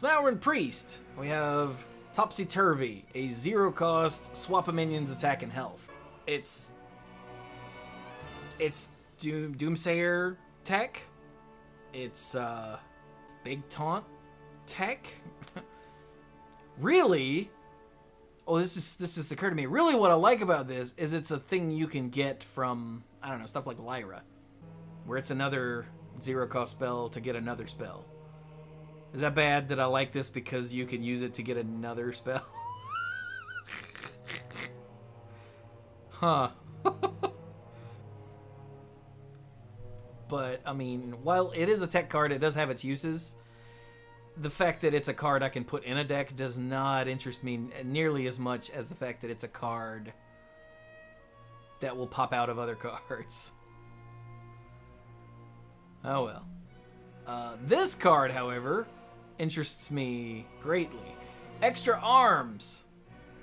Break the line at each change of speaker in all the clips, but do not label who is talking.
So now we're in Priest. We have Topsy Turvy, a 0-cost swap a minion's attack and health. It's Doomsayer tech. It's Big Taunt tech. Really? Oh, this just occurred to me. Really, what I like about this is it's a thing you can get from, I don't know, stuff like Lyra, where it's another 0-cost spell to get another spell. Is that bad that I like this because you can use it to get another spell? Huh. But, I mean, while it is a tech card, it does have its uses. The fact that it's a card I can put in a deck does not interest me nearly as much as the fact that it's a card that will pop out of other cards. Oh well. This card, however, interests me greatly. Extra Arms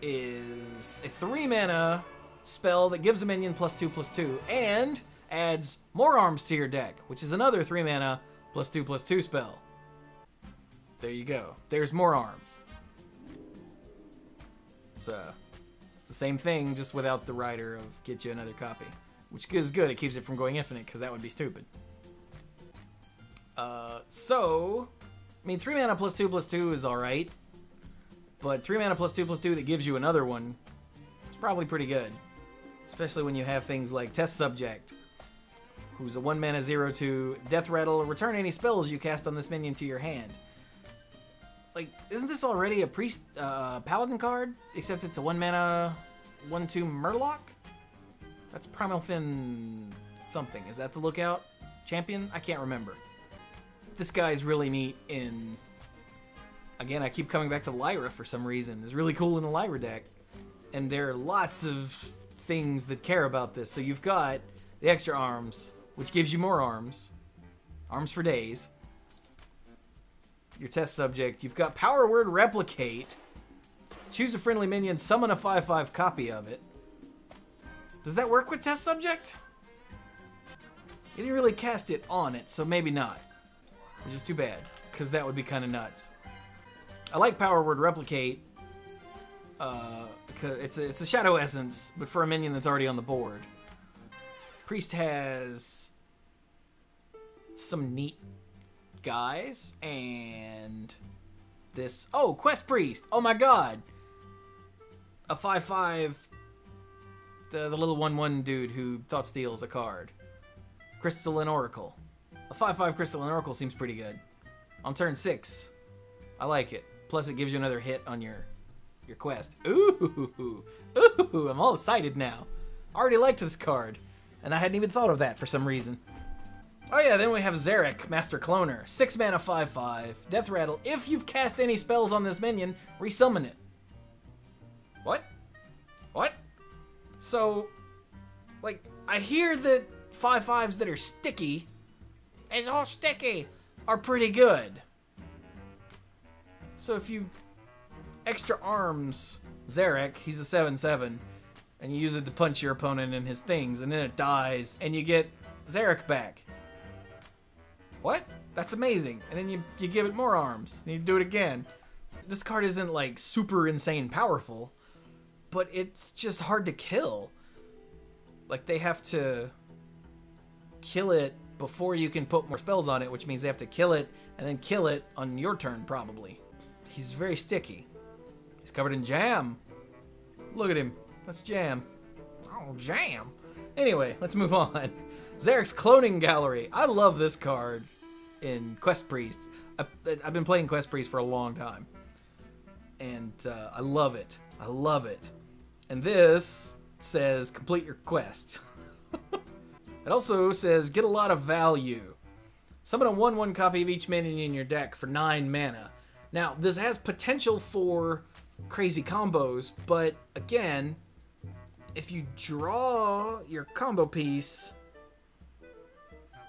is a 3-mana spell that gives a minion +2/+2 and adds more arms to your deck, which is another 3-mana +2/+2 spell. There you go. There's more arms. It's the same thing, just without the rider of get you another copy, which is good. It keeps it from going infinite, because that would be stupid. So, I mean, 3-mana +2/+2 is alright, but 3-mana +2/+2 that gives you another one is probably pretty good. Especially when you have things like Test Subject, who's a 1-mana 0/2 Deathrattle. Return any spells you cast on this minion to your hand. Like, isn't this already a Priest Paladin card? Except it's a 1-mana 1/2 Murloc? That's Primal Fin something. Is that the Lookout champion? I can't remember. This guy's really neat in... Again, I keep coming back to Lyra for some reason. It's really cool in the Lyra deck. And there are lots of things that care about this. So you've got the Extra Arms, which gives you more arms. Arms for days. Your Test Subject. You've got Power Word Replicate. Choose a friendly minion, summon a 5/5 copy of it. Does that work with Test Subject? You didn't really cast it on it, so maybe not. Which is too bad, because that would be kind of nuts. I like Power Word Replicate, because it's a Shadow Essence, but for a minion that's already on the board. Priest has some neat guys, and this... Oh, Quest Priest! Oh my god! A 5/5, the little 1/1 dude who thought steals a card. Crystalline Oracle. A 5/5 Crystalline Oracle seems pretty good. On turn 6. I like it. Plus it gives you another hit on your quest. Ooh! Ooh! I'm all excited now. I already liked this card, and I hadn't even thought of that for some reason. Oh yeah, then we have Zarek, Master Cloner. 6-mana 5/5. Deathrattle. If you've cast any spells on this minion, resummon it. What? What? So, like, I hear that 5/5s that are sticky, it's all sticky, are pretty good. So if you Extra Arms Zarek, he's a 7/7, and you use it to punch your opponent in his things, and then it dies, and you get Zarek back. What? That's amazing. And then you give it more arms, and you do it again. This card isn't like super insane powerful, but it's just hard to kill. Like, they have to kill it before you can put more spells on it, which means they have to kill it and then kill it on your turn, probably. He's very sticky. He's covered in jam. Look at him. That's jam. Oh, jam. Anyway, let's move on. Zarek's Cloning Gallery. I love this card in Quest Priest. I've been playing Quest Priest for a long time. And I love it. I love it. And this says complete your quest. It also says get a lot of value. Summon a 1/1 copy of each minion in your deck for 9 mana. Now, this has potential for crazy combos, but again, if you draw your combo piece,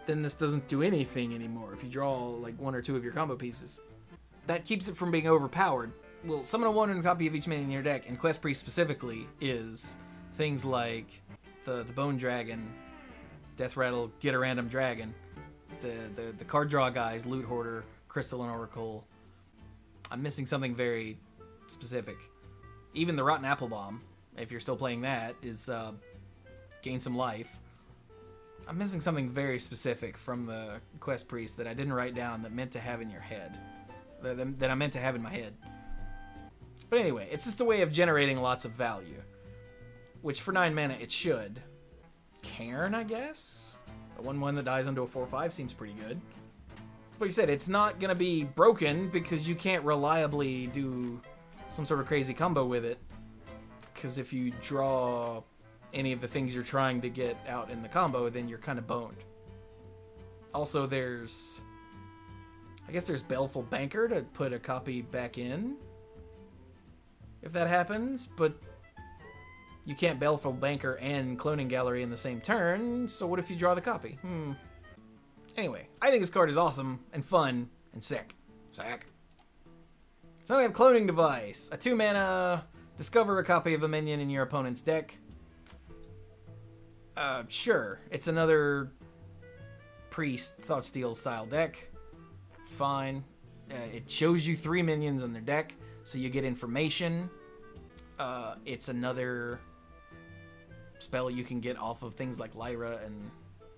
then this doesn't do anything anymore. If you draw like 1 or 2 of your combo pieces, that keeps it from being overpowered. Well, summon a 1/1 copy of each minion in your deck, and Quest Priest specifically is things like the Bone Dragon, Deathrattle, get a random dragon, the card draw guys, Loot Hoarder, Crystalline Oracle. I'm missing something very specific. Even the Rotten Apple Bomb, if you're still playing that, is gain some life. I'm missing something very specific from the Quest Priest that I didn't write down that meant to have in your head. That I meant to have in my head. But anyway, it's just a way of generating lots of value. Which for 9 mana it should. Cairn, I guess? A 1/1 that dies into a 4/5 seems pretty good. But you said it's not going to be broken because you can't reliably do some sort of crazy combo with it. Because if you draw any of the things you're trying to get out in the combo, then you're kind of boned. Also, there's... I guess there's Baleful Banker to put a copy back in. If that happens, but you can't Baleful Banker and Cloning Gallery in the same turn, so what if you draw the copy? Anyway, I think this card is awesome and fun and sick. Sick. So we have Cloning Device. A 2-mana, discover a copy of a minion in your opponent's deck. Sure. It's another Priest Thoughtsteal style deck. Fine. It shows you 3 minions in their deck, so you get information. It's another spell you can get off of things like Lyra and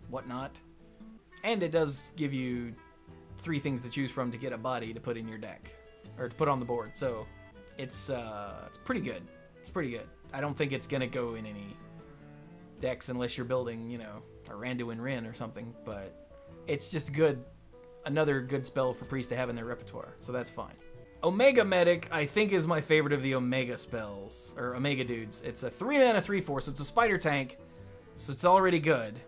whatnot. And it does give you 3 things to choose from to get a body to put in your deck. Or to put on the board. So it's pretty good. It's pretty good. I don't think it's going to go in any decks unless you're building, you know, a Randuin Rin or something. But it's just good. Another good spell for Priest to have in their repertoire. So that's fine. Omega Medic, I think, is my favorite of the Omega spells. Or Omega dudes. It's a 3-mana 3/4, so it's a spider tank. So it's already good.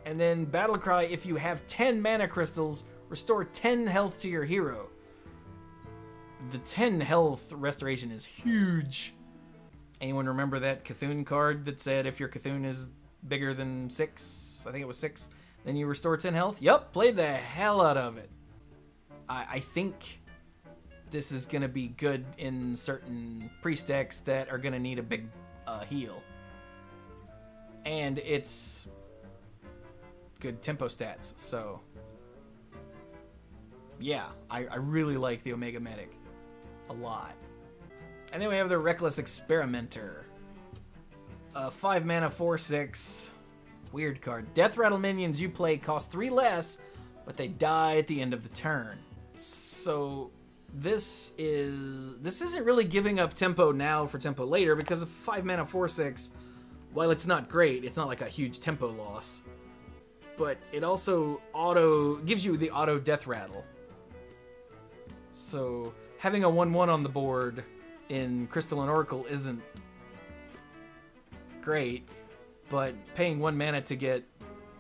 And then Battlecry, if you have 10 mana crystals, restore 10 health to your hero. The 10 health restoration is huge. Anyone remember that Cthulhu card that said if your Cthulhu is bigger than 6, I think it was 6, then you restore 10 health? Yup, played the hell out of it. I think this is going to be good in certain priest decks that are going to need a big heal. And it's good tempo stats, so yeah, I really like the Omega Medic a lot. And then we have the Reckless Experimenter. 5 mana 4/6. Weird card. Deathrattle minions you play cost 3 less, but they die at the end of the turn. So this isn't really giving up tempo now for tempo later, because of 5 mana 4/6, while it's not great, it's not like a huge tempo loss. But it also gives you the auto Deathrattle. So having a 1/1 on the board in Crystalline Oracle isn't great, but paying 1 mana to get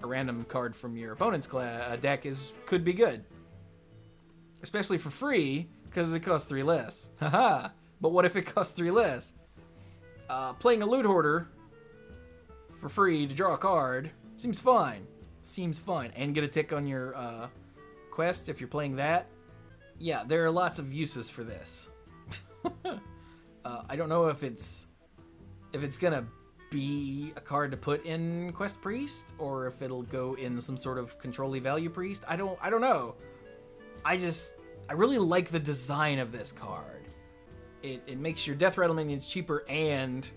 a random card from your opponent's deck could be good. Especially for free, because it costs 3 less. Haha! But what if it costs 3 less? Playing a Loot Hoarder for free to draw a card seems fine. Seems fine. And get a tick on your quest if you're playing that. Yeah, there are lots of uses for this. I don't know if it's gonna be a card to put in Quest Priest, or if it'll go in some sort of control-y value Priest. I don't know. I really like the design of this card. It makes your Deathrattle minions cheaper and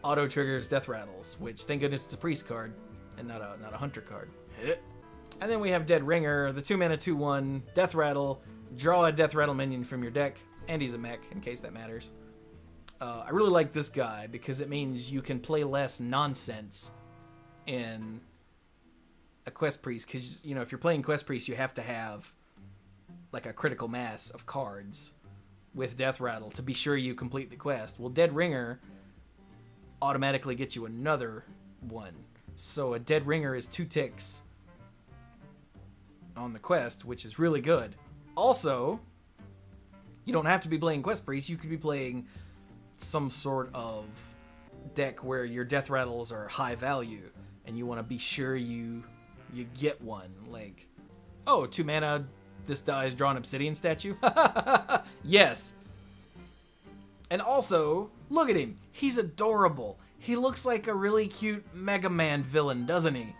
auto triggers Deathrattles, which thank goodness it's a Priest card and not a Hunter card. And then we have Dead Ringer, the 2 mana 2/1 Deathrattle. Draw a Deathrattle minion from your deck, and he's a mech in case that matters. I really like this guy because it means you can play less nonsense in a Quest Priest, because, you know, if you're playing Quest Priest, you have to have like a critical mass of cards with Deathrattle to be sure you complete the quest. Well, Dead Ringer automatically gets you another one. So a Dead Ringer is 2 ticks on the quest, which is really good. Also, you don't have to be playing Quest Priest. You could be playing some sort of deck where your Deathrattles are high value, and you want to be sure you get one. Like, oh, 2 mana, this dies, draw an Obsidian statue. Yes. And also, look at him. He's adorable. He looks like a really cute Mega Man villain, doesn't he?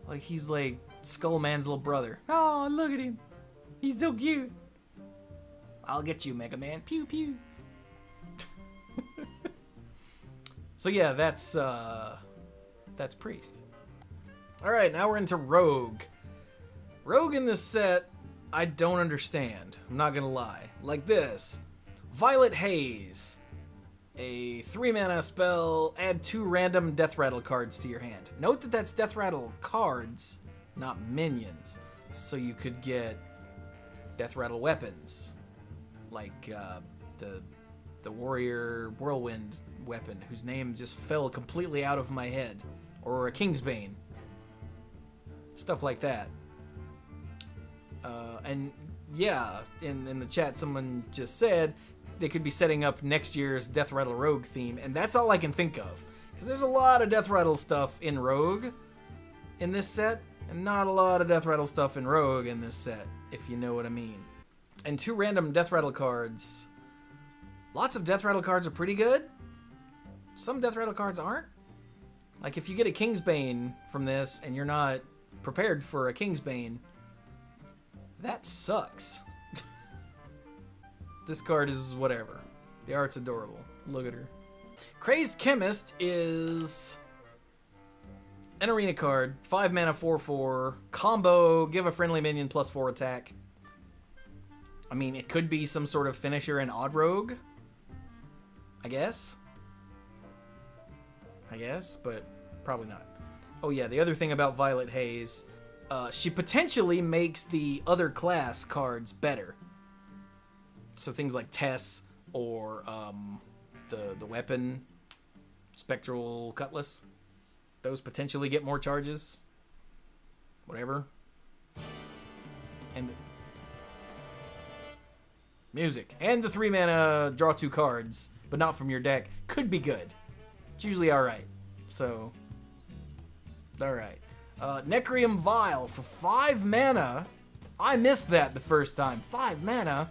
Like, he's like Skullman's little brother. Oh, look at him. He's so cute. I'll get you, Mega Man. Pew pew. So yeah, that's Priest. All right, now we're into Rogue. Rogue in this set, I don't understand. I'm not gonna lie. Like this, Violet Haze, a 3-mana spell. Add 2 random Deathrattle cards to your hand. Note that that's Deathrattle cards, not minions. So you could get Deathrattle weapons, like the Warrior Whirlwind weapon, whose name just fell completely out of my head, or a Kingsbane. Stuff like that. And yeah, in the chat someone just said they could be setting up next year's Deathrattle Rogue theme, and that's all I can think of. Because there's a lot of Deathrattle stuff in Rogue in this set, and not a lot of Deathrattle stuff in Rogue in this set, if you know what I mean. And 2 random Deathrattle cards. Lots of Deathrattle cards are pretty good. Some Deathrattle cards aren't. Like if you get a Kingsbane from this and you're not prepared for a Kingsbane, that sucks. This card is whatever. The art's adorable. Look at her. Crazed Chemist is an arena card. 5 mana, 4/4. Combo, give a friendly minion +4 attack. I mean, it could be some sort of finisher in Odd Rogue, I guess, but probably not. Oh yeah, the other thing about Violet Haze, she potentially makes the other class cards better. So things like Tess or the weapon, Spectral Cutlass, those potentially get more charges. Whatever. And music. And the 3 mana draw 2 cards, but not from your deck, could be good. It's usually alright. So, alright. Necrium Vial for 5 mana. I missed that the first time. 5 mana.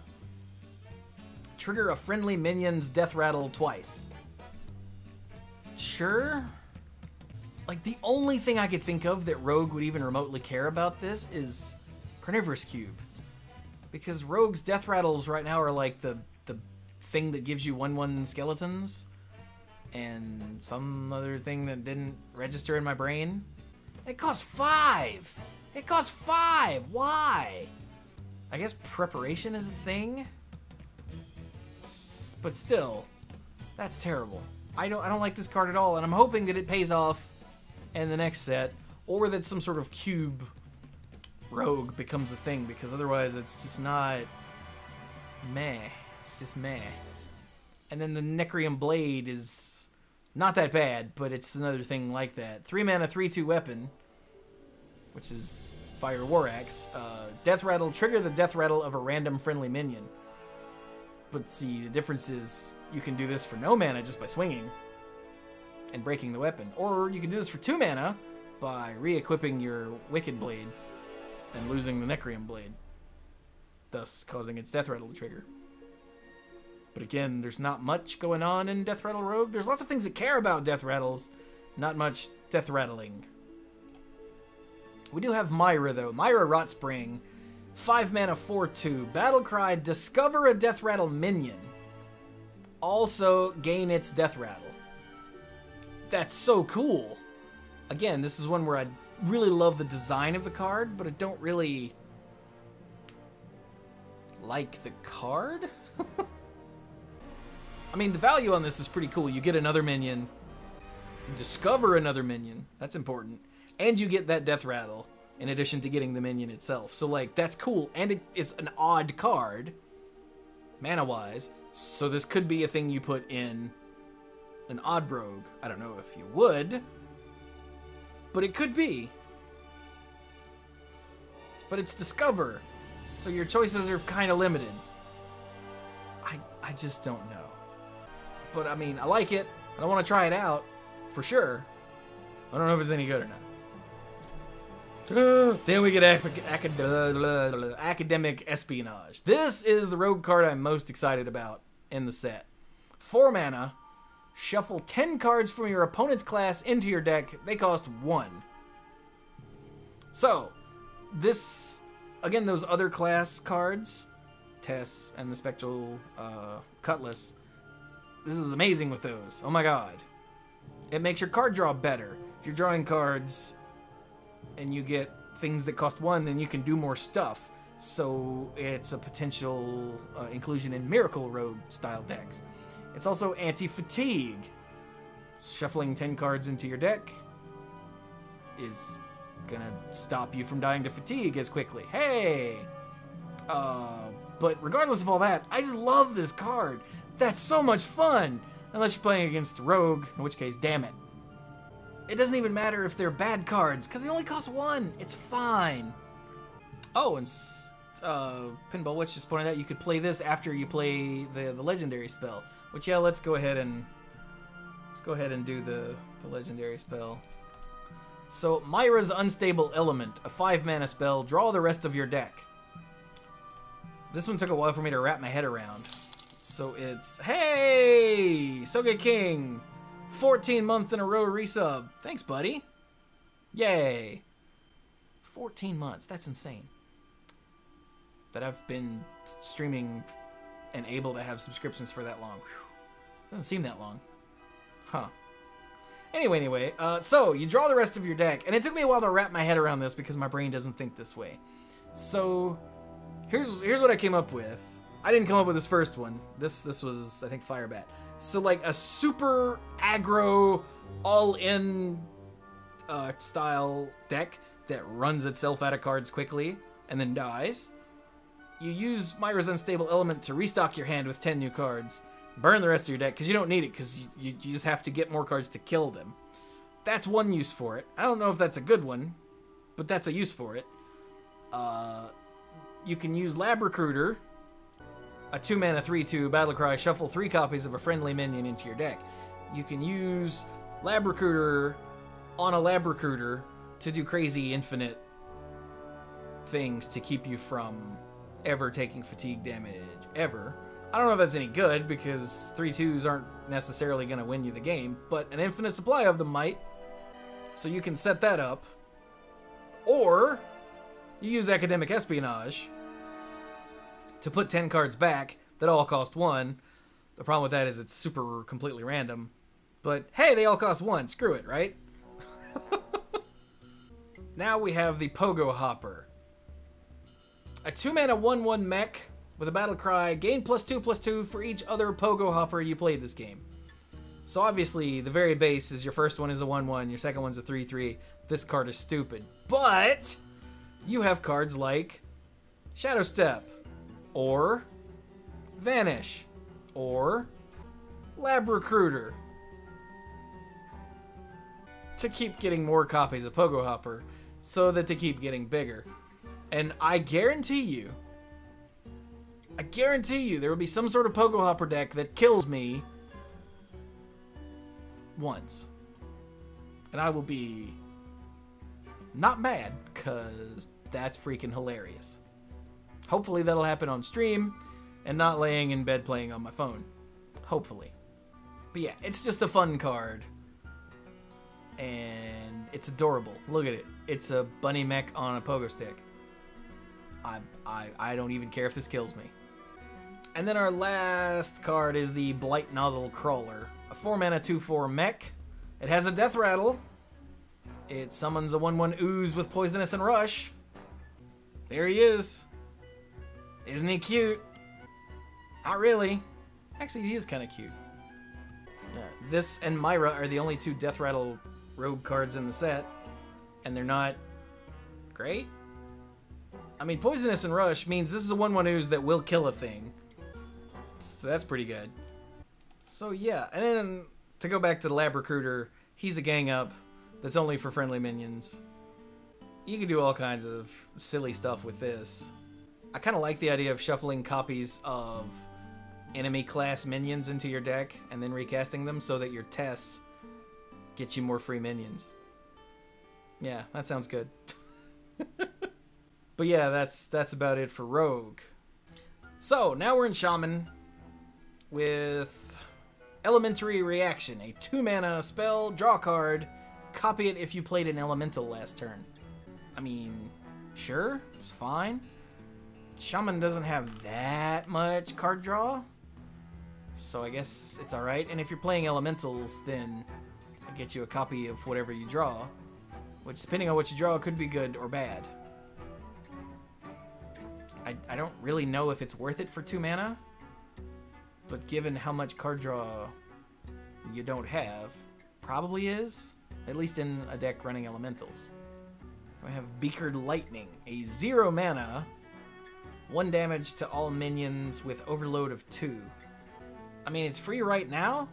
Trigger a friendly minion's Deathrattle twice. Sure. Like, the only thing I could think of that Rogue would even remotely care about this is Carnivorous Cube. Because Rogue's Deathrattles right now are like the thing that gives you 1/1 skeletons. And some other thing that didn't register in my brain. It costs 5! It costs 5! Why? I guess preparation is a thing? But still, that's terrible. I don't like this card at all, and I'm hoping that it pays off in the next set, or that some sort of cube Rogue becomes a thing, because otherwise it's just not meh. It's just meh. And then the Necrium Blade is not that bad, but it's another thing like that. 3 mana, 3/2 weapon, which is Fire War Axe. Deathrattle, trigger the Deathrattle of a random friendly minion. But see, the difference is you can do this for no mana just by swinging and breaking the weapon. Or you can do this for 2 mana by re-equipping your Wicked Blade and losing the Necrium Blade, thus causing its Deathrattle to trigger. But again, there's not much going on in Deathrattle Rogue. There's lots of things that care about Deathrattles, not much Deathrattling. We do have Myra, though. Myra Rotspring, 5 mana, 4/2. Battlecry, discover a Deathrattle minion. Also, gain its Deathrattle. That's so cool. Again, this is one where I really love the design of the card, but I don't really like the card. I mean, the value on this is pretty cool. You get another minion, you discover another minion, that's important, and you get that Deathrattle in addition to getting the minion itself. So, like, that's cool, and it's an odd card, mana-wise, so this could be a thing you put in an odd rogue. I don't know if you would, but it could be. But it's discover, so your choices are kind of limited. I just don't know. But, I mean, I like it. I want to try it out, for sure. I don't know if it's any good or not. Then we get Academic Espionage. This is the rogue card I'm most excited about in the set. 4 mana. Shuffle 10 cards from your opponent's class into your deck. They cost 1. So, this, again, those other class cards Tess and the Spectral Cutlass. This is amazing with those. Oh my god. It makes your card draw better. If you're drawing cards and you get things that cost 1, then you can do more stuff. So it's a potential inclusion in Miracle Rogue style decks. It's also anti-fatigue. Shuffling 10 cards into your deck is gonna stop you from dying to fatigue as quickly. Hey! But regardless of all that, I just love this card. That's so much fun! Unless you're playing against Rogue, in which case, damn it. It doesn't even matter if they're bad cards, because they only cost 1. It's fine. Oh, and Pinball Witch just pointed out you could play this after you play the legendary spell. Which, yeah, let's go ahead and do the legendary spell. So, Myra's Unstable Element, a 5-mana spell. Draw the rest of your deck. This one took a while for me to wrap my head around. So it's, hey, Soge King, 14 month in a row resub. Thanks, buddy. Yay. 14 months, that's insane. That I've been streaming and able to have subscriptions for that long. Whew. Doesn't seem that long. Huh. Anyway, so you draw the rest of your deck, and it took me a while to wrap my head around this because my brain doesn't think this way. So here's what I came up with. I didn't come up with this first one. This was, I think, Firebat. So like a super aggro, all-in style deck that runs itself out of cards quickly and then dies. You use Myra's Unstable Element to restock your hand with 10 new cards. Burn the rest of your deck because you don't need it because you just have to get more cards to kill them. That's one use for it. I don't know if that's a good one, but that's a use for it. You can use Lab Recruiter, a 2-mana 3/2 Battlecry, shuffle 3 copies of a friendly minion into your deck. You can use Lab Recruiter on a Lab Recruiter to do crazy infinite things to keep you from ever taking fatigue damage, ever. I don't know if that's any good, because 3/2s aren't necessarily going to win you the game, but an infinite supply of them might. So you can set that up. Or you use Academic Espionage to put 10 cards back that all cost 1. The problem with that is it's super completely random. But hey, they all cost 1. Screw it, right? Now we have the Pogo Hopper. A 2-mana 1/1 mech with a battle cry, gain +2/+2 for each other Pogo Hopper you played this game. So obviously, the very base is your first one is a 1/1, your second one's a 3/3. This card is stupid. But you have cards like Shadow Step, or Vanish, or Lab Recruiter to keep getting more copies of Pogo Hopper so that they keep getting bigger. And I guarantee you there will be some sort of Pogo Hopper deck that kills me once. And I will be not mad, because that's freaking hilarious. Hopefully that'll happen on stream and not laying in bed playing on my phone. Hopefully. But yeah, it's just a fun card. And it's adorable. Look at it. It's a bunny mech on a pogo stick. I don't even care if this kills me. And then our last card is the Blight Nozzle Crawler. A 4-mana 2/4 mech. It has a Deathrattle. It summons a 1/1 ooze with Poisonous and Rush. There he is. Isn't he cute? Not really. Actually, he is kind of cute. Yeah, this and Myra are the only 2 Deathrattle rogue cards in the set. And they're not great. I mean, Poisonous and Rush means this is a 1/1 ooze that will kill a thing. So that's pretty good. So yeah, and then to go back to the Lab Recruiter, he's a gang up that's only for friendly minions. You can do all kinds of silly stuff with this. I kind of like the idea of shuffling copies of enemy class minions into your deck and then recasting them so that your Tess gets you more free minions. Yeah, that sounds good. But yeah, that's about it for Rogue. So now we're in Shaman with Elementary Reaction, a 2-mana spell, draw a card, copy it if you played an elemental last turn. I mean, sure, it's fine. Shaman doesn't have that much card draw, so I guess it's alright. And if you're playing elementals, then it gets you a copy of whatever you draw, which, depending on what you draw, could be good or bad. I don't really know if it's worth it for 2 mana, but given how much card draw you don't have, probably is, at least in a deck running elementals. We have Beakered Lightning, a 0 mana, 1 damage to all minions with overload of 2. I mean, it's free right now.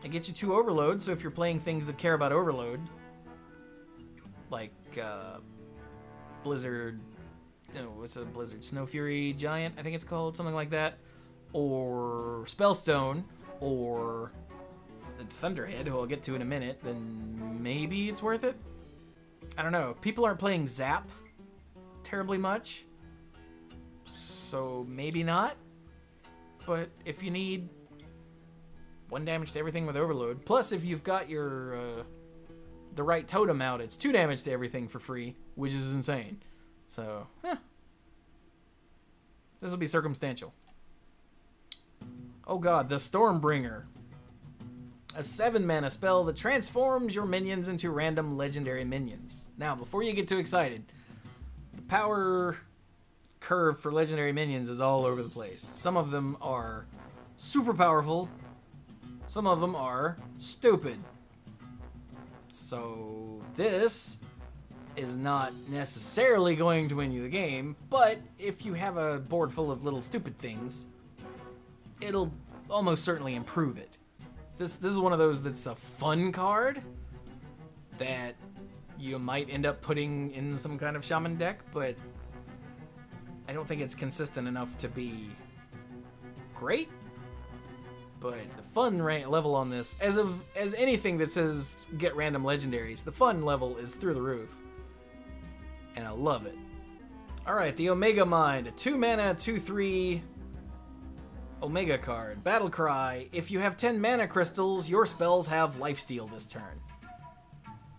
It gets you 2 overload, so if you're playing things that care about overload, like Blizzard, what's a Blizzard? Snow Fury Giant, I think it's called, something like that. Or Spellstone, or the Thunderhead, who I'll get to in a minute, then maybe it's worth it. I don't know. People aren't playing Zap terribly much, so maybe not. But if you need 1 damage to everything with Overload, plus if you've got your the right totem out, it's 2 damage to everything for free, which is insane. So, this will be circumstantial. Oh god, the Stormbringer. A 7 mana spell that transforms your minions into random legendary minions. Now, before you get too excited, the power curve for legendary minions is all over the place. Some of them are super powerful, some of them are stupid. So this is not necessarily going to win you the game, but if you have a board full of little stupid things, it'll almost certainly improve it. This is one of those that's a fun card that you might end up putting in some kind of Shaman deck, but I don't think it's consistent enough to be great. But the fun level on this, as anything that says get random legendaries, the fun level is through the roof, and I love it. All right, the Omega Mind, a 2 mana, 2/3 Omega card. Battle Cry. If you have 10 mana crystals, your spells have lifesteal this turn.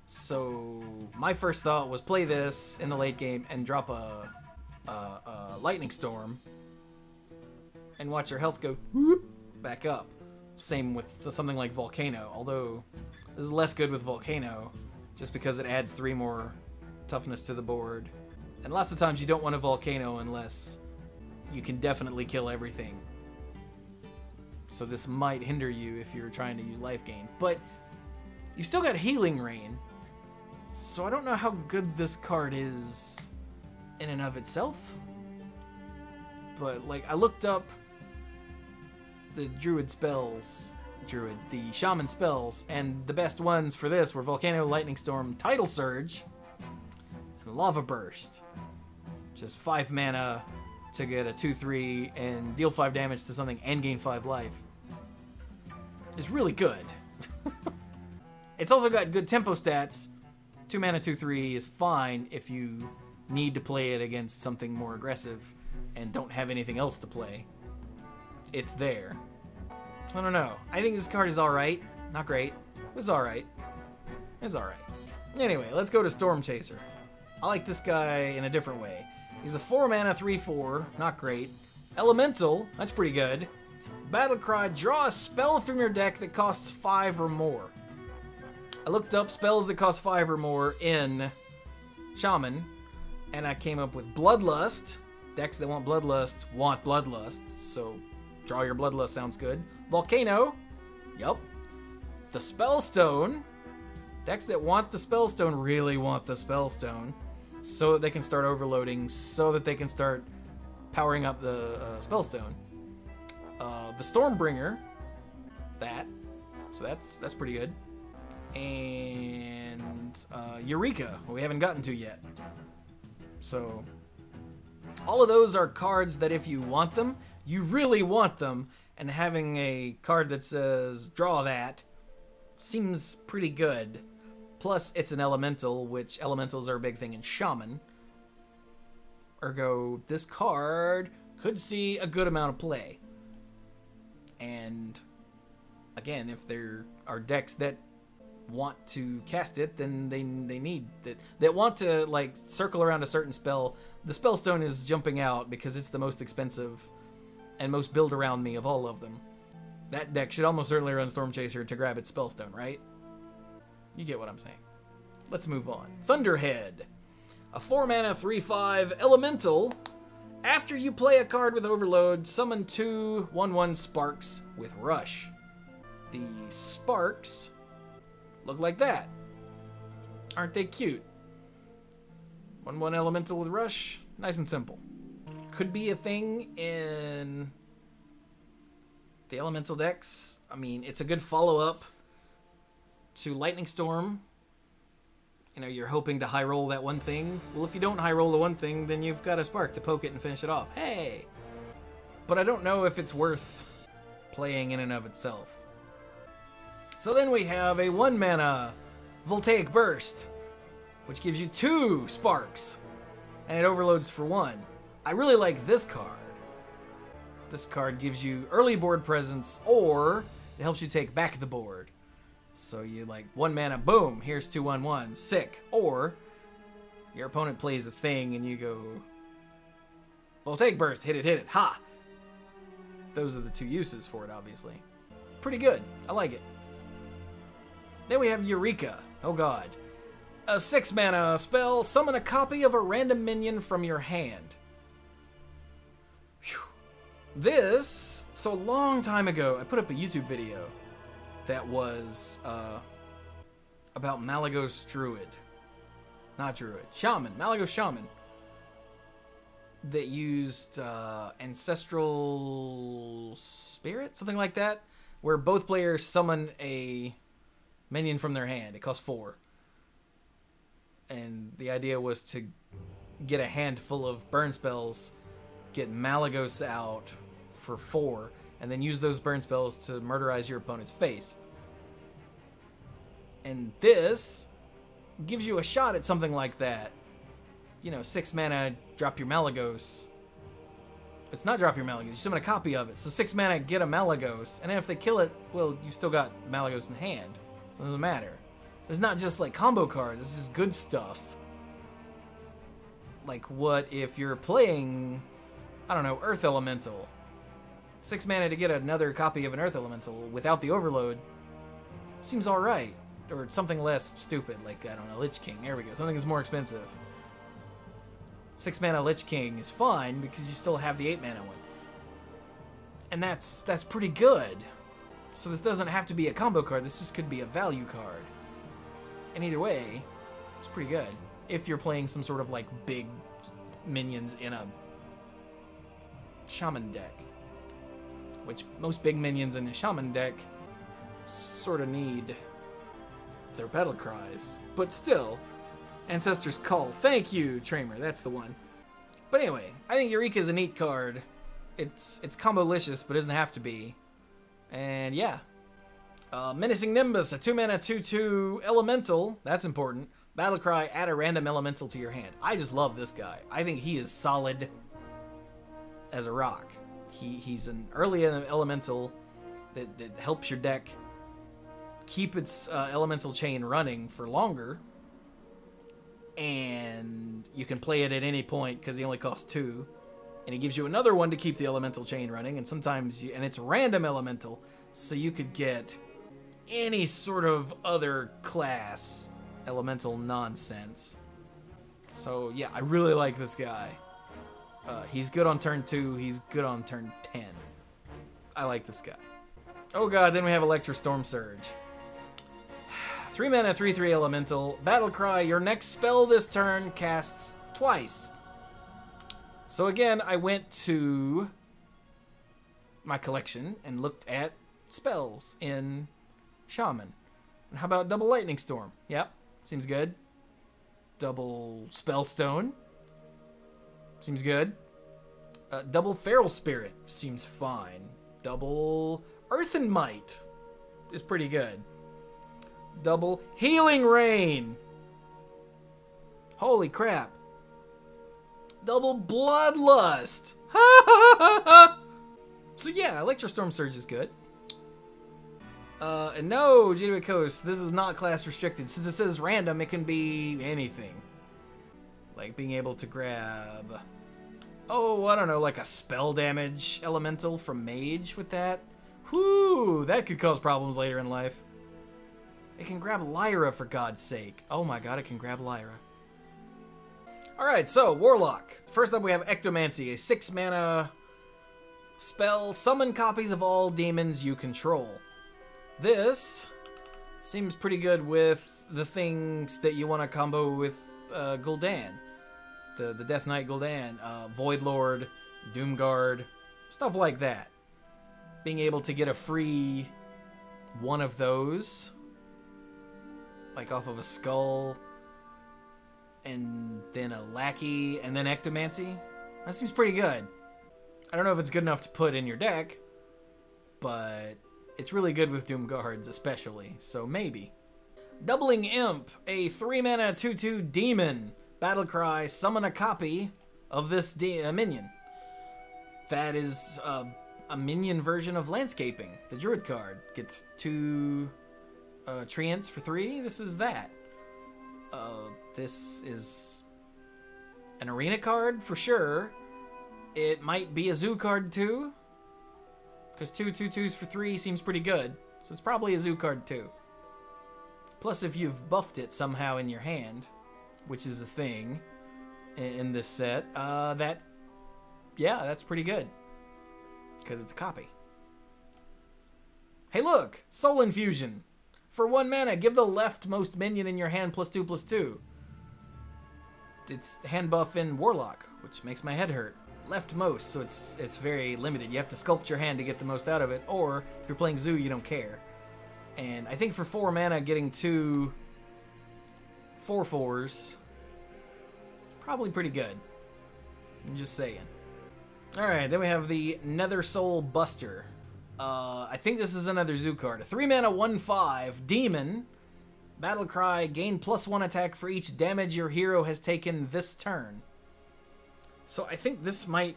So my first thought was play this in the late game and drop a Lightning Storm and watch your health go whoop back up. Same with something like Volcano, although this is less good with Volcano just because it adds 3 more toughness to the board. And lots of times you don't want a Volcano unless you can definitely kill everything. So this might hinder you if you're trying to use life gain. But you still got Healing Rain, so I don't know how good this card is in and of itself. But, like, I looked up the the Shaman spells, and the best ones for this were Volcano, Lightning Storm, Tidal Surge, and Lava Burst. Just 5 mana to get a 2/3 and deal 5 damage to something and gain 5 life. Is really good. It's also got good tempo stats. 2 mana, 2/3 is fine if you need to play it against something more aggressive and don't have anything else to play. It's there. I don't know. I think this card is alright. Not great. It's alright. It's alright. Anyway, let's go to Storm Chaser. I like this guy in a different way. He's a 4 mana, 3/4. Not great. Elemental. That's pretty good. Battle Cry. Draw a spell from your deck that costs 5 or more. I looked up spells that cost 5 or more in Shaman, and I came up with Bloodlust. Decks that want Bloodlust, so draw your Bloodlust sounds good. Volcano. Yup. The Spellstone. Decks that want the Spellstone really want the Spellstone, so that they can start overloading, so that they can start powering up the Spellstone. The Stormbringer, so that's pretty good. And Eureka, we haven't gotten to yet. So all of those are cards that if you want them, you really want them, and having a card that says draw that seems pretty good. Plus, it's an elemental, which elementals are a big thing in Shaman. Ergo, this card could see a good amount of play. And, again, if there are decks that want to cast it, then they need that want to like circle around a certain spell. The spell stone is jumping out because it's the most expensive and most build around me of all of them. That deck should almost certainly run Storm Chaser to grab its spell stone, right? You get what I'm saying. Let's move on. Thunderhead, a 4-mana 3/5 elemental. After you play a card with Overload, summon 2 1/1 Sparks with Rush. The Sparks look like that. Aren't they cute? 1/1 elemental with Rush, nice and simple. Could be a thing in the elemental decks. I mean, it's a good follow-up to Lightning Storm. You know, you're hoping to high roll that one thing. Well, if you don't high roll the one thing, then you've got a Spark to poke it and finish it off. Hey! But I don't know if it's worth playing in and of itself. So then we have a 1-mana Voltaic Burst, which gives you 2 Sparks, and it overloads for 1. I really like this card. This card gives you early board presence, or it helps you take back the board. So you like 1 mana, boom, here's 2 1/1, sick. Or your opponent plays a thing and you go Voltaic Burst, hit it, ha! Those are the 2 uses for it, obviously. Pretty good, I like it. Then we have Eureka, oh god. A 6-mana spell, summon a copy of a random minion from your hand. Whew. This, so a long time ago, I put up a YouTube video that was about Malagos Druid. Not Druid. Shaman. Malagos Shaman. That used Ancestral Spirit? Something like that. Where both players summon a minion from their hand. It costs 4. And the idea was to get a handful of burn spells, get Malagos out for 4, and then use those burn spells to murderize your opponent's face. And this gives you a shot at something like that. You know, 6 mana, drop your Malagos. It's not drop your Malagos, you summon a copy of it. So 6 mana, get a Malagos, and then if they kill it, well, you still got Malagos in hand. So it doesn't matter. It's not just like combo cards, this is good stuff. Like what if you're playing, I don't know, Earth Elemental. 6 mana to get another copy of an Earth Elemental without the overload seems alright. Or something less stupid, like, I don't know, Lich King. There we go, something that's more expensive. 6 mana Lich King is fine because you still have the 8 mana one. And that's pretty good. So this doesn't have to be a combo card, this just could be a value card. And either way, it's pretty good. If you're playing some sort of like big minions in a Shaman deck. Which most big minions in a Shaman deck sort of need their battle cries. But still, Ancestor's Call. Thank you, Tramer, that's the one. But anyway, I think Eureka is a neat card. It's combo-licious, but it doesn't have to be. And yeah. Menacing Nimbus, a 2-mana 2/2 elemental. That's important. Battlecry, add a random elemental to your hand. I just love this guy. I think he is solid as a rock. He's an early elemental that helps your deck keep its elemental chain running for longer. And you can play it at any point because he only costs 2. And he gives you another one to keep the elemental chain running. And sometimes, and it's random elemental, so you could get any sort of other class elemental nonsense. So yeah, I really like this guy. He's good on turn 2, he's good on turn 10. I like this guy. Oh god, then we have Electro Storm Surge. 3 mana, 3/3 elemental. Battlecry, your next spell this turn casts twice. So again, I went to my collection and looked at spells in Shaman. And how about double Lightning Storm? Yep, seems good. Double Spellstone. Seems good. Double Feral Spirit seems fine. Double Earthen Might is pretty good. Double Healing Rain. Holy crap. Double Bloodlust. So yeah, Electro Storm Surge is good. And no, Jadwick Coast, this is not class restricted. Since it says random, it can be anything. Like being able to grab, oh, I don't know, like a spell damage elemental from mage with that. Whew, that could cause problems later in life. It can grab Lyra, for God's sake. Oh my god, it can grab Lyra. Alright, so, Warlock. First up we have Ectomancy, a 6 mana spell. Summon copies of all demons you control. This seems pretty good with the things that you want to combo with Gul'dan. The Death Knight Gul'dan, Void Lord, Doomguard, stuff like that. Being able to get a free one of those, like off of a skull, and then a lackey, and then Ectomancy, that seems pretty good. I don't know if it's good enough to put in your deck, but it's really good with Doomguards especially, so maybe. Doubling Imp, a 3 mana 2/2 demon. Battlecry, summon a copy of this minion. That is a minion version of Landscaping, the Druid card. Get 2 treants for 3. This is that. This is an arena card for sure. It might be a zoo card too, because 2 2/2s for 3 seems pretty good. So it's probably a zoo card too. Plus, if you've buffed it somehow in your hand, which is a thing in this set, that's pretty good, because it's a copy. Hey look! Soul Infusion! For 1 mana, give the leftmost minion in your hand +2/+2. It's hand buff in Warlock, which makes my head hurt. Leftmost, so it's very limited. You have to sculpt your hand to get the most out of it, or if you're playing Zoo, you don't care. And I think for 4 mana, getting 2 4/4s, probably pretty good. I'm just saying. Alright, then we have the Nether Soul Buster. I think this is another Zoo card. A 3 mana 1/5 demon. Battlecry, gain +1 attack for each damage your hero has taken this turn. So I think this might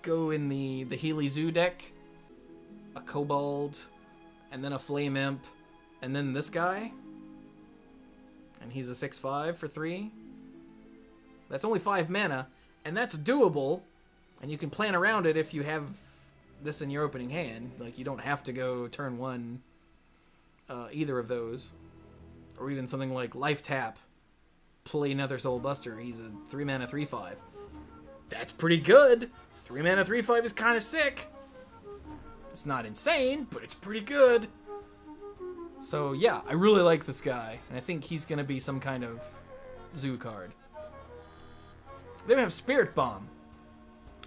go in the Healy Zoo deck. A Kobold, and then a Flame Imp, and then this guy. And he's a 6/5 for 3. That's only 5 mana, and that's doable. And you can plan around it if you have this in your opening hand. Like, you don't have to go turn 1 either of those. Or even something like Life Tap, play Nether Soul Buster. He's a 3 mana 3/5. That's pretty good. 3 mana 3/5 is kind of sick. It's not insane, but it's pretty good. So yeah, I really like this guy, and I think he's gonna be some kind of Zoo card. Then we have Spirit Bomb,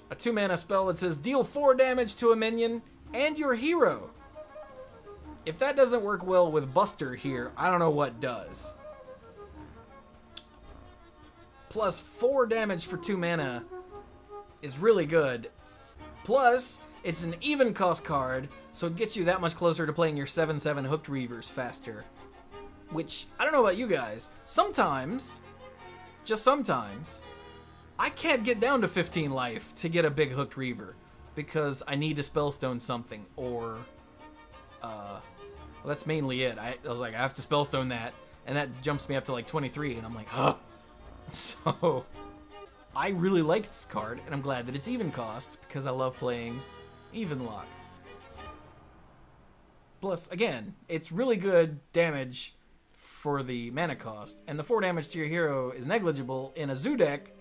a 2 mana spell that says deal 4 damage to a minion and your hero. If that doesn't work well with Buster here, I don't know what does. Plus 4 damage for 2 mana is really good. Plus, it's an even cost card, so it gets you that much closer to playing your 7/7 Hooked Reavers faster. Which, I don't know about you guys, sometimes, just sometimes, I can't get down to 15 life to get a big Hooked Reaver, because I need to Spellstone something, or, well, that's mainly it. I was like, I have to Spellstone that, and that jumps me up to like 23, and I'm like, huh. So, I really like this card, and I'm glad that it's even cost, because I love playing even lock. Plus, again, it's really good damage for the mana cost, and the 4 damage to your hero is negligible in a Zoo deck,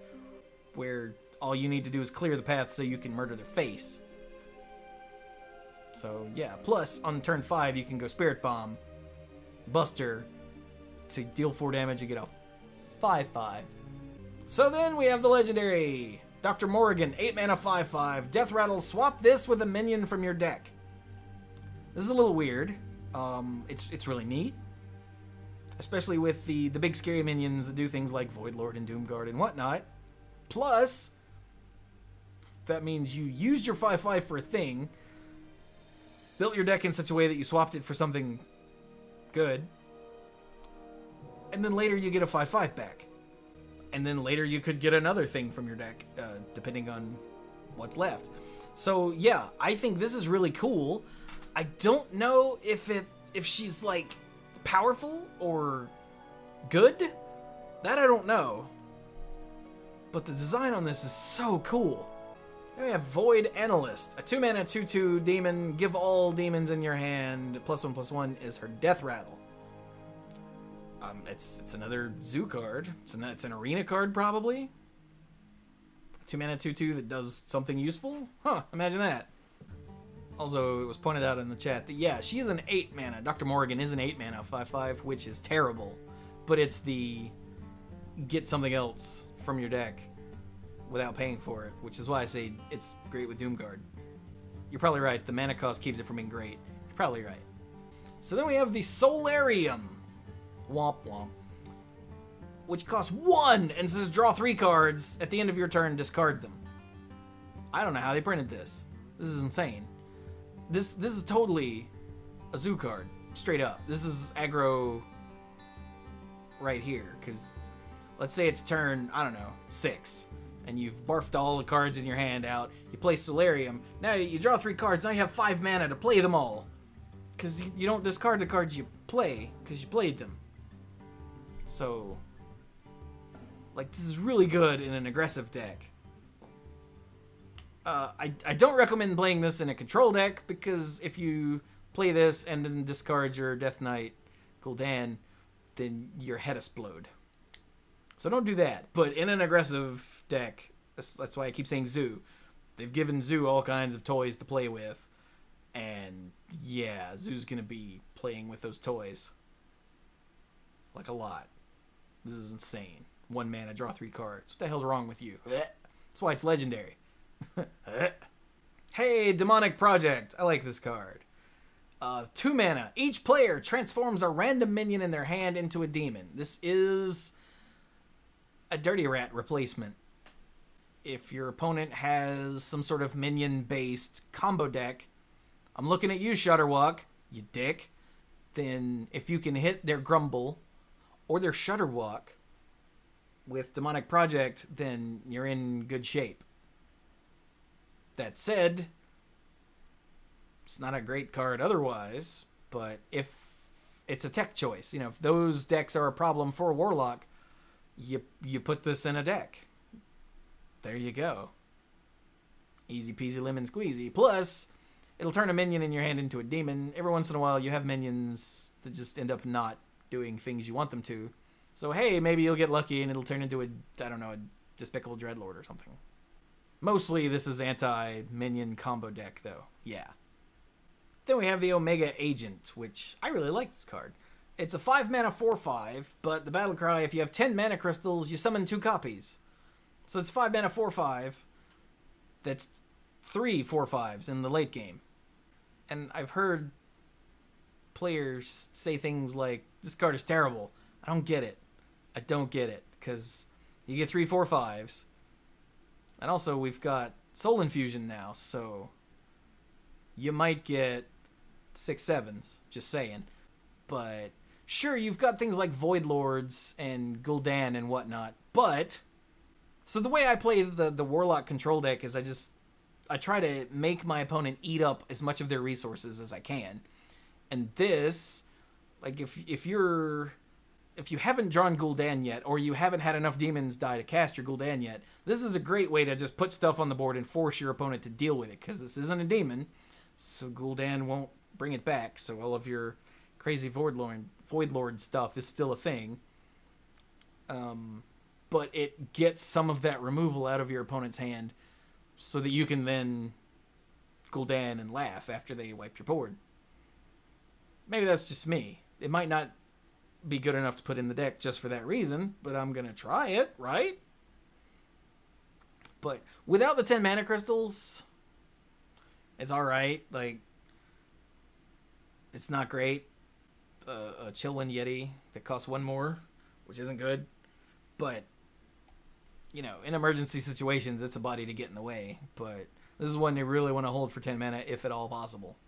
where all you need to do is clear the path so you can murder their face. So, yeah. Plus, on turn 5, you can go Spirit Bomb, Buster, to deal 4 damage and get a 5/5. So then we have the legendary Dr. Morrigan, 8 mana 5/5. Deathrattles, swap this with a minion from your deck. This is a little weird. It's really neat. Especially with the big scary minions that do things like Void Lord and Doomguard and whatnot. Plus, that means you used your 5/5 for a thing, built your deck in such a way that you swapped it for something good, and then later you get a 5/5 back. And then later you could get another thing from your deck, depending on what's left. So yeah, I think this is really cool. I don't know if if she's like powerful or good, that I don't know. But the design on this is so cool. Then we have Void Analyst, a 2-mana 2/2 demon. Give all demons in your hand +1/+1 is her Deathrattle. It's another zoo card. It's an arena card probably. 2-mana 2/2 that does something useful. Huh? Imagine that. Also, it was pointed out in the chat that yeah, she is an 8-mana. Dr. Morgan is an 8-mana 5/5, which is terrible. But it's the get something else from your deck without paying for it, which is why I say it's great with Doomguard. You're probably right. The mana cost keeps it from being great. You're probably right. So then we have the Solarium. Womp womp. Which costs 1 and says draw 3 cards. At the end of your turn, discard them. I don't know how they printed this. This is insane. This is totally a zoo card. Straight up. This is aggro right here. Because let's say it's turn, I don't know, 6. And you've barfed all the cards in your hand out. You play Solarium. Now you draw 3 cards. Now you have 5 mana to play them all. Because you don't discard the cards you play. Because you played them. So, like, this is really good in an aggressive deck. I don't recommend playing this in a control deck, because if you play this and then discard your Death Knight Gul'dan, then your head explode. So don't do that. But in an aggressive deck, that's why I keep saying Zoo. They've given Zoo all kinds of toys to play with, and yeah, Zoo's gonna be playing with those toys. Like a lot. This is insane. 1 mana, draw 3 cards. What the hell's wrong with you? That's why it's legendary. Hey, Demonic Project. I like this card. 2 mana. Each player transforms a random minion in their hand into a demon. This is a Dirty Rat replacement. If your opponent has some sort of minion-based combo deck, I'm looking at you, Shutterwalk, you dick. Then if you can hit their Grumble or their Shutterwalk with Demonic Project, then you're in good shape. That said, it's not a great card otherwise, but if it's a tech choice, you know, if those decks are a problem for Warlock, you put this in a deck. There you go. Easy peasy lemon squeezy. Plus, it'll turn a minion in your hand into a demon. Every once in a while, you have minions that just end up not doing things you want them to. So, hey, maybe you'll get lucky and it'll turn into a, I don't know, a Despicable Dreadlord or something. Mostly, this is anti-minion combo deck, though. Yeah. Then we have the Omega Agent, which I really like this card. It's a 5 mana 4/5, but the battle cry, if you have 10 mana crystals, you summon 2 copies. So it's 5 mana 4/5. That's 3 4/5s in the late game. And I've heard players say things like, this card is terrible. I don't get it. I don't get it. Because you get 3 4/5s. And also we've got Soul Infusion now, so you might get 6 7s. Just saying. But sure, you've got things like Void Lords and Gul'dan and whatnot, but so the way I play the Warlock control deck is I try to make my opponent eat up as much of their resources as I can. And this, like if you haven't drawn Gul'dan yet, or you haven't had enough demons die to cast your Gul'dan yet, this is a great way to just put stuff on the board and force your opponent to deal with it, because this isn't a demon, so Gul'dan won't bring it back, so all of your crazy Void Lord stuff is still a thing. But it gets some of that removal out of your opponent's hand so that you can then Gul'dan and laugh after they wipe your board. Maybe that's just me. It might not be good enough to put in the deck just for that reason, but I'm going to try it, right? But without the 10 mana crystals, it's alright. Like, it's not great. A Chillin' Yeti that costs 1 more, which isn't good. But, you know, in emergency situations, it's a body to get in the way. But this is one you really want to hold for 10 mana, if at all possible.